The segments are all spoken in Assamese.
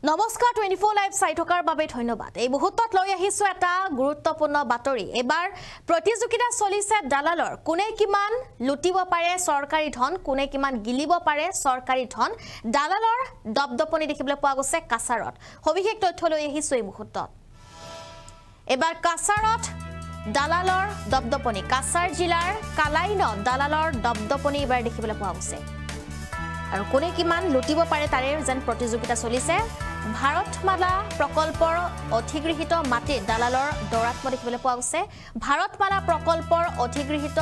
নমস্কাৰ 24 লাইভ চাই থকাৰ বাবে ধন্যবাদ। এই মুহূৰ্তত লৈ আহিছো এটা গুৰুত্বপূৰ্ণ বাতৰি। এবাৰ প্ৰতিযোগিতা চলিছে দালালৰ কোনে কিমান লুটিব পাৰে চৰকাৰী ধন, কোনে কিমান গিলিব পাৰে চৰকাৰী ধন। দালালৰ দপদপনি দেখিবলৈ পোৱা গৈছে কাছাৰত। সবিশেষ তথ্য লৈ আহিছো এই মুহূৰ্তত। এবাৰ কাছাৰত দালালৰ দপদপনি, কাছাৰ জিলাৰ কালাইনত দালালৰ দপদপনি এবাৰ দেখিবলৈ পোৱা গৈছে। আৰু কোনে কিমান লুটিব পাৰে তাৰে যেন প্ৰতিযোগিতা চলিছে। ভাৰতমালা প্ৰকল্পৰ অধিগৃহীত মাটিত দালালৰ দৌৰাত্ম্য দেখিবলৈ পোৱা গৈছে। ভাৰতমালা প্ৰকল্পৰ অধিগৃহীত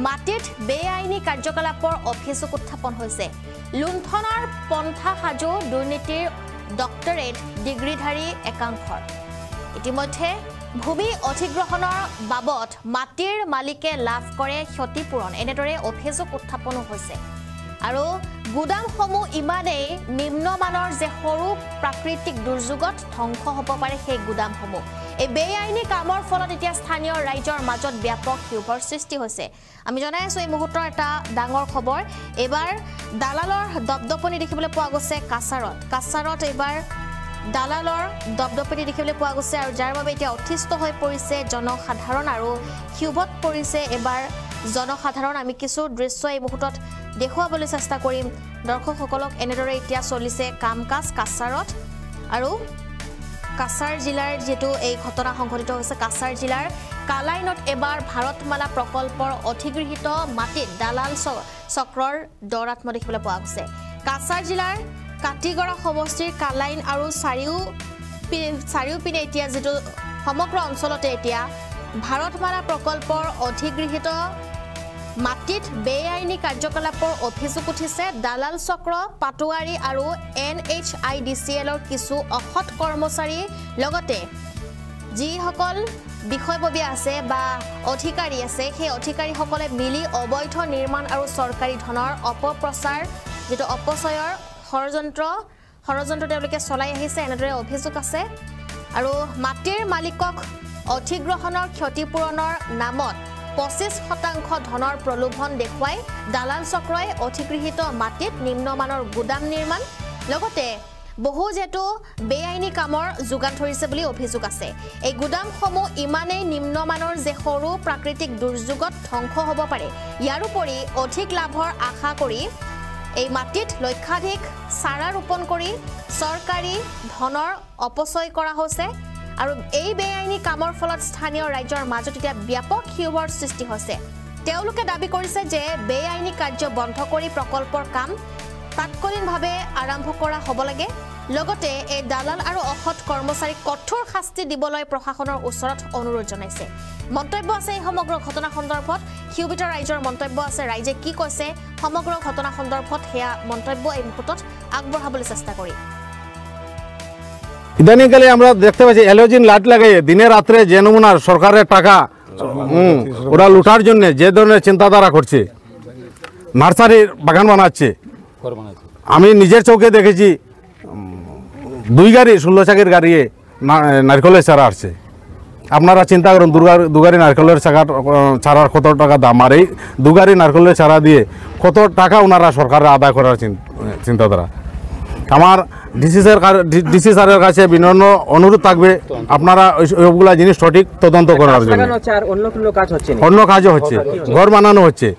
মাটিত বেআইনী কাৰ্যকলাপৰ অভিযোগ উত্থাপন হৈছে। লুণ্ঠনৰ পন্থা সাজু দুৰ্নীতিৰ ডক্টৰেট ডিগ্ৰীধাৰী একাংশৰ। ইতিমধ্যে ভূমি অধিগ্ৰহণৰ বাবদ মাটিৰ মালিকে লাভ কৰে ক্ষতিপূৰণ, এনেদৰে অভিযোগ উত্থাপনো হৈছে। আৰু গুদামসমূহ ইমানেই নিম্নমানৰ যে সৰু প্ৰাকৃতিক দুৰ্যোগত ধ্বংস হ'ব পাৰে সেই গুদামসমূহ। এই বেআইনী কামৰ ফলত এতিয়া স্থানীয় ৰাইজৰ মাজত ব্যাপক ক্ষোভৰ সৃষ্টি হৈছে। আমি জনাই আছো এই মুহূৰ্তৰ এটা ডাঙৰ খবৰ। এবাৰ দালালৰ দপদপনি দেখিবলৈ পোৱা গৈছে কাছাৰত। কাছাৰত এইবাৰ দালালৰ দপদপনি দেখিবলৈ পোৱা গৈছে, আৰু যাৰ বাবে এতিয়া অতিষ্ঠ হৈ পৰিছে জনসাধাৰণ আৰু ক্ষোভত পৰিছে এবাৰ জনসাধাৰণ। আমি কিছু দৃশ্য এই মুহূৰ্তত দেখুৱাবলৈ চেষ্টা কৰিম দৰ্শকসকলক। এনেদৰে এতিয়া চলিছে কাম কাজ কাছাৰত। আৰু কাছাৰ জিলাৰ যিটো এই ঘটনা সংঘটিত হৈছে, কাছাৰ জিলাৰ কালাইনত এবাৰ ভাৰতমালা প্ৰকল্পৰ অধিগৃহীত মাটিত দালাল চক্ৰৰ দৌৰাত্ম্য দেখিবলৈ পোৱা গৈছে। কাছাৰ জিলাৰ কাটিগড়া সমষ্টিৰ কালাইন আৰু চাৰিওপিনে এতিয়া যিটো সমগ্ৰ অঞ্চলতে এতিয়া ভাৰতমালা প্ৰকল্পৰ অধিগৃহীত মাটিত বেআইনী কাৰ্যকলাপৰ অভিযোগ উঠিছে। দালাল চক্ৰ, পাটোৱাৰী আৰু NHIDCLৰ কিছু অসৎ কৰ্মচাৰী লগতে যিসকল বিষয়ববীয়া আছে বা অধিকাৰী আছে, সেই অধিকাৰীসকলে মিলি অবৈধ নিৰ্মাণ আৰু চৰকাৰী ধনৰ অপপ্ৰচাৰ যিটো অপচয়ৰ ষড়যন্ত্ৰ তেওঁলোকে চলাই আহিছে, এনেদৰে অভিযোগ আছে। আৰু মাটিৰ মালিকক অধিগ্ৰহণৰ ক্ষতিপূৰণৰ নামত 25% ধনৰ প্ৰলোভন দেখুৱাই দালাল চক্ৰই অধিগৃহীত মাটিত নিম্নমানৰ গুদাম নিৰ্মাণ লগতে বহু যেটো বেআইনী কামৰ যোগান ধৰিছে বুলি অভিযোগ আছে। এই গুদামসমূহ ইমানেই নিম্নমানৰ যে সৰু প্ৰাকৃতিক দুৰ্যোগত ধ্বংস হ'ব পাৰে। ইয়াৰোপৰি অধিক লাভৰ আশা কৰি এই মাটিত লক্ষাধিক চাৰা ৰোপণ কৰি চৰকাৰী ধনৰ অপচয় কৰা হৈছে। আৰু এই বেআইনী কামৰ ফলত স্থানীয় ৰাইজৰ মাজত এতিয়া ব্যাপক ক্ষোভৰ সৃষ্টি হৈছে। তেওঁলোকে দাবী কৰিছে যে বেআইনী কাৰ্য বন্ধ কৰি প্ৰকল্পৰ কাম তাৎক্ষণিকভাৱে আৰম্ভ কৰা হ'ব লাগে। লগতে এই দালাল আৰু অসৎ কৰ্মচাৰীক কঠোৰ শাস্তি দিবলৈ প্ৰশাসনৰ ওচৰত অনুৰোধ জনাইছে। মন্তব্য আছে এই সমগ্ৰ ঘটনা সন্দৰ্ভত, ক্ষোভিত ৰাইজৰ মন্তব্য আছে। রাইজে কি কৈছে সমগ্র ঘটনা সন্দর্ভত সেয়া মন্তব্য এই মুহূর্তত আগবঢ়াবলৈ চেষ্টা করি। ইদানিংকালে আমরা দেখতে পাচ্ছি হ্যালোজিন লাইট লাগাইয়ে দিনে রাত্রে যে নমুনার সরকারের টাকা ওরা লুটার জন্য যে ধরনের চিন্তাধারা করছে, নার্সারির বাগান বানাচ্ছে। আমি নিজের চোখে দেখেছি 2 গাড়ি 16 চাকের গাড়িয়ে নারকেলের চারা আসছে। আপনারা চিন্তা করুন, 2 গাড়ি নারকেলের চারার কত টাকা দাম, আর এই 2 গাড়ি নারকেলের চারা দিয়ে কত টাকা ওনারা সরকারের আদায় করার চিন্তাধারা। আমার ডিসি স্যারের কাছে বিনম্র অনুরোধ থাকবে, আপনারা ওইগুলা জিনিস সঠিক তদন্ত করার জন্য। অন্য কাজও হচ্ছে, ঘর বানানো হচ্ছে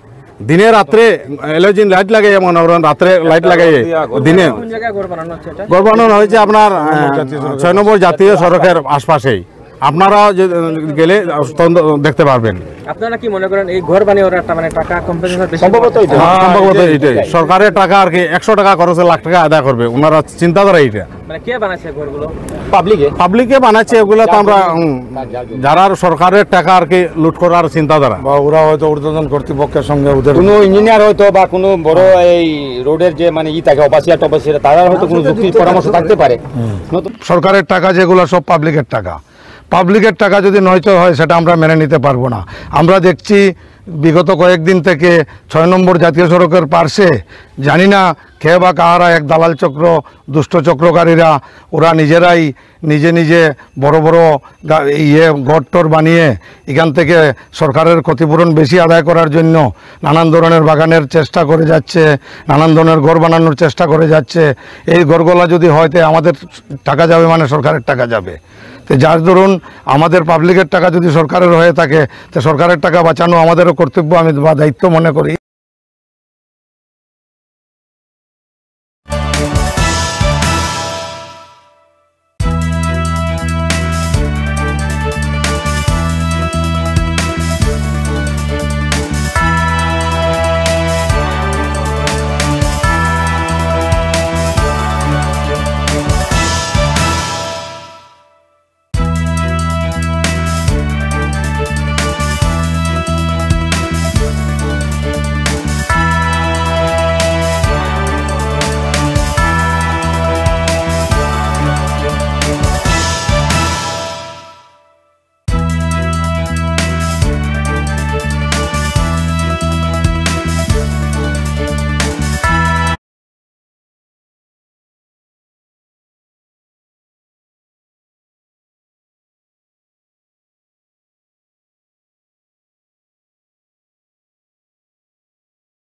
দিনে রাত্রে হ্যালোজিন লাইট লাগাই, মনে করেন রাত্রে লাইট লাগাই দিনে ঘর বানানো হয়েছে আপনার 6 নম্বর জাতীয় সড়কের আশপাশেই। আপনারা গেলে দেখতে পারবেন। আপনারা কি মনে করেন এই ঘর বানিয়ে ওরা মানে টাকা কম্পেনসেশন সম্ভবত এটাই সরকারের টাকা আর কি 100 টাকা খরচে লাখ টাকা আদায় করবে, ওনারা চিন্তাধারা এইটা। মানে কে বানাচ্ছে ঘরগুলো? পাবলিকে বানাচ্ছে। এগুলো তো আমরা যারা সরকারের টাকা আর কি লুট করার চিন্তাধারা, বা ওরা হয়তো ঊর্ধ্বতন কর্তৃপক্ষের সঙ্গে ওদের কোনো ইঞ্জিনিয়ার হয়তো বা কোনো বড় এই রোডের যে মানে থাকে অপাসিয়া টপাসিয়া, তারা হয়তো কোনো যুক্তি পরামর্শ থাকতে পারে। সরকারের টাকা যেগুলো সব পাবলিকের টাকা, পাবলিকের টাকা যদি নয়তো হয় সেটা আমরা মেনে নিতে পারবো না। আমরা দেখছি বিগত কয়েকদিন থেকে 6 নম্বর জাতীয় সড়কের পার্শ্বে জানি না কে বা কাহারা এক দালাল চক্র, দুষ্ট চক্রকারীরা ওরা নিজেরাই নিজে বড় বড় গড়টর বানিয়ে এখান থেকে সরকারের ক্ষতিপূরণ বেশি আদায় করার জন্য নানান ধরনের বাগানের চেষ্টা করে যাচ্ছে, নানান ধরনের ঘর বানানোর চেষ্টা করে যাচ্ছে। এই ঘরগুলা যদি হয় তো আমাদের টাকা যাবে, মানে সরকারের টাকা যাবে। তো যার ধরুন আমাদের পাবলিকের টাকা যদি সরকারের হয়ে থাকে, তো সরকারের টাকা বাঁচানো আমাদেরও কর্তব্য, আমি বা দায়িত্ব মনে করি।